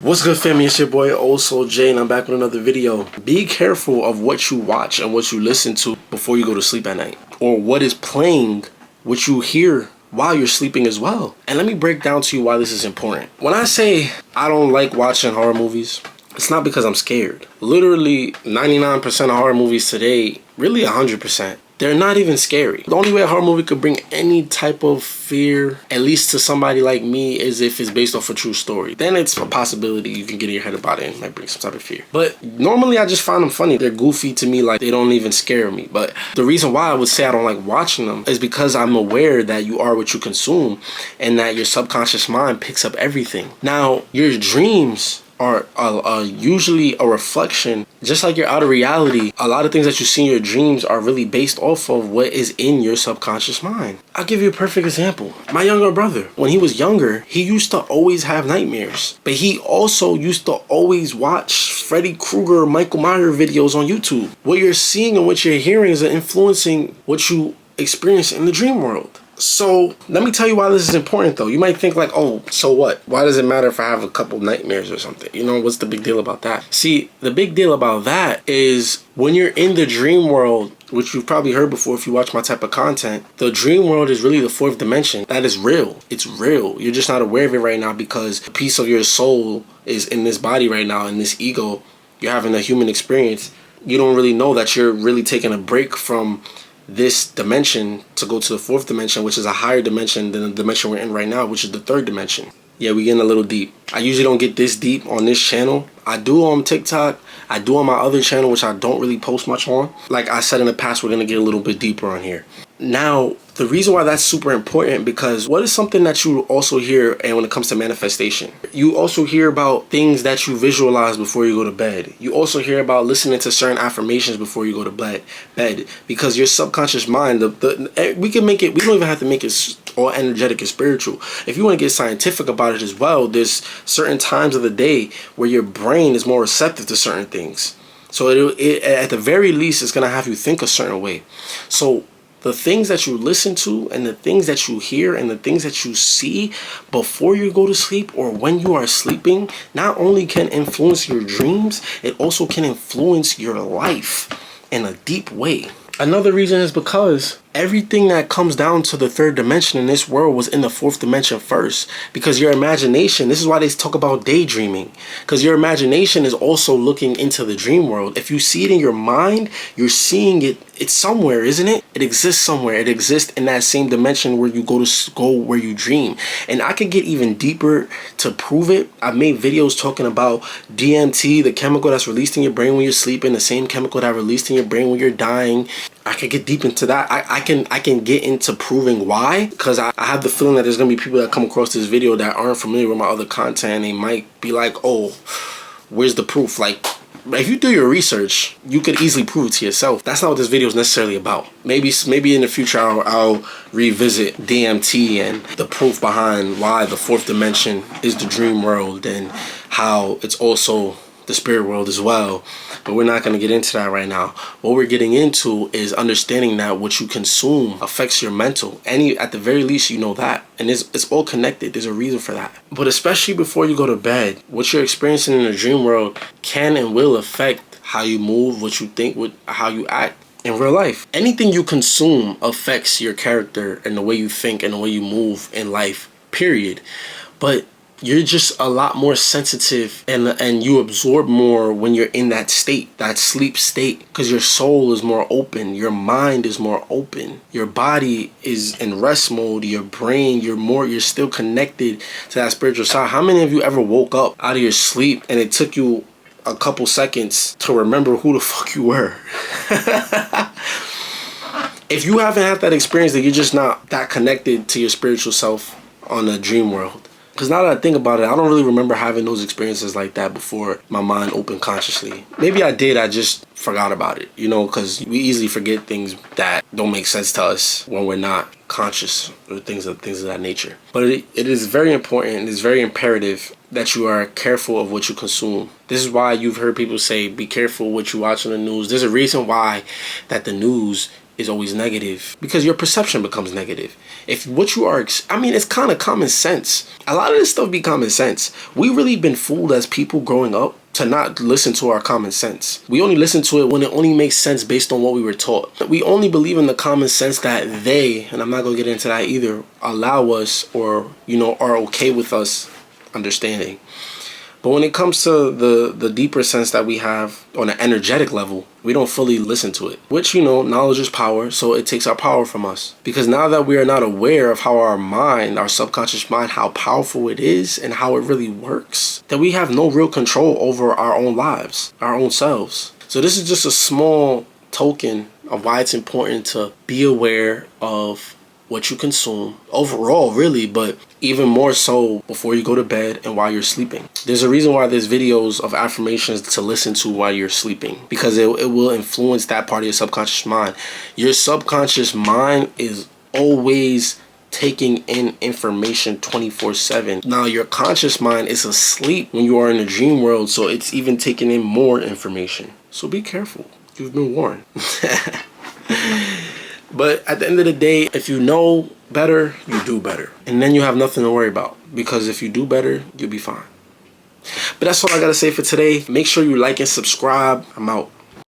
What's good, family? It's your boy Oso J, and I'm back with another video. Be careful of what you watch and what you listen to before you go to sleep at night, or what is playing, what you hear while you're sleeping as well. And let me break down to you why this is important. When I say I don't like watching horror movies, it's not because I'm scared. Literally 99% of horror movies today, really 100%, they're not even scary. The only way a horror movie could bring any type of fear, at least to somebody like me, is if it's based off a true story. Then it's a possibility you can get in your head about it and it might bring some type of fear. But normally I just find them funny. They're goofy to me, like they don't even scare me. But the reason why I would say I don't like watching them is because I'm aware that you are what you consume and that your subconscious mind picks up everything. Now, your dreams are usually a reflection, just like your outer reality. A lot of things that you see in your dreams are really based off of what is in your subconscious mind. I'll give you a perfect example. My younger brother, when he was younger, he used to always have nightmares, but he also used to always watch Freddy Krueger, Michael Myers videos on YouTube. What you're seeing and what you're hearing is influencing what you experience in the dream world. So let me tell you why this is important though. You might think like, oh, so what? Why does it matter if I have a couple nightmares or something? You know, what's the big deal about that? See, the big deal about that is when you're in the dream world, which you've probably heard before if you watch my type of content, the dream world is really the fourth dimension. That is real. It's real. You're just not aware of it right now because a piece of your soul is in this body right now, in this ego. You're having a human experience. You don't really know that you're really taking a break from this dimension to go to the fourth dimension, which is a higher dimension than the dimension we're in right now, which is the third dimension. Yeah, we're getting a little deep. I usually don't get this deep on this channel. I do on TikTok. I do on my other channel, which I don't really post much on. Like I said in the past, we're going to get a little bit deeper on here. Now, the reason why that's super important, because what is something that you also hear, and when it comes to manifestation, you also hear about things that you visualize before you go to bed. You also hear about listening to certain affirmations before you go to bed, because your subconscious mind, we can make it, we don't even have to make it all energetic and spiritual. If you want to get scientific about it as well, there's certain times of the day where your brain is more receptive to certain things. So it at the very least, it's going to have you think a certain way. So the things that you listen to and the things that you hear and the things that you see before you go to sleep or when you are sleeping not only can influence your dreams, it also can influence your life in a deep way. Another reason is because everything that comes down to the third dimension in this world was in the fourth dimension first. Because your imagination, this is why they talk about daydreaming. Because your imagination is also looking into the dream world. If you see it in your mind, you're seeing it. It's somewhere, isn't it? It exists somewhere. It exists in that same dimension where you go where you dream. And I could get even deeper to prove it. I've made videos talking about DMT, the chemical that's released in your brain when you're sleeping, the same chemical that released in your brain when you're dying. I could get deep into that. I can get into proving why, because I have the feeling that there's gonna be people that come across this video that aren't familiar with my other content, and they might be like, oh, where's the proof? Like, if you do your research, you could easily prove it to yourself. That's not what this video is necessarily about. Maybe in the future I'll revisit DMT and the proof behind why the fourth dimension is the dream world and how it's also the spirit world as well. But we're not going to get into that right now. What we're getting into is understanding that what you consume affects your mental. At the very least, you know that. And it's all connected. There's a reason for that. But especially before you go to bed, what you're experiencing in the dream world can and will affect how you move, what you think, how you act in real life. Anything you consume affects your character and the way you think and the way you move in life, period. But you're just a lot more sensitive and you absorb more when you're in that state, that sleep state, because your soul is more open, your mind is more open, your body is in rest mode, your brain, you're still connected to that spiritual side. How many of you ever woke up out of your sleep and it took you a couple seconds to remember who the fuck you were? If you haven't had that experience, then you're just not that connected to your spiritual self on the dream world. Because now that I think about it, I don't really remember having those experiences like that before my mind opened consciously. Maybe I did, I just forgot about it, you know, because we easily forget things that don't make sense to us when we're not conscious or things of that nature. But it is very important and it's very imperative that you are careful of what you consume. This is why you've heard people say, be careful what you watch on the news. There's a reason why that the news is always negative, because your perception becomes negative. If what you are, it's kind of common sense. A lot of this stuff be common sense. We really been fooled as people growing up to not listen to our common sense. We only listen to it when it only makes sense based on what we were taught. We only believe in the common sense that they, and I'm not gonna get into that either, allow us or, are okay with us understanding. But when it comes to the deeper sense that we have on an energetic level, we don't fully listen to it. Which, knowledge is power, so it takes our power from us. Because now that we are not aware of how our subconscious mind, how powerful it is and how it really works, that we have no real control over our own lives, our own selves. So this is just a small token of why it's important to be aware of what you consume overall, really, but even more so before you go to bed and while you're sleeping. There's a reason why there's videos of affirmations to listen to while you're sleeping, because it will influence that part of your subconscious mind. Your subconscious mind is always taking in information 24/7. Now your conscious mind is asleep when you are in the dream world, so it's even taking in more information. So be careful. You've been warned. But at the end of the day, if you know better, you do better. And then you have nothing to worry about. Because if you do better, you'll be fine. But that's all I gotta say for today. Make sure you like and subscribe. I'm out.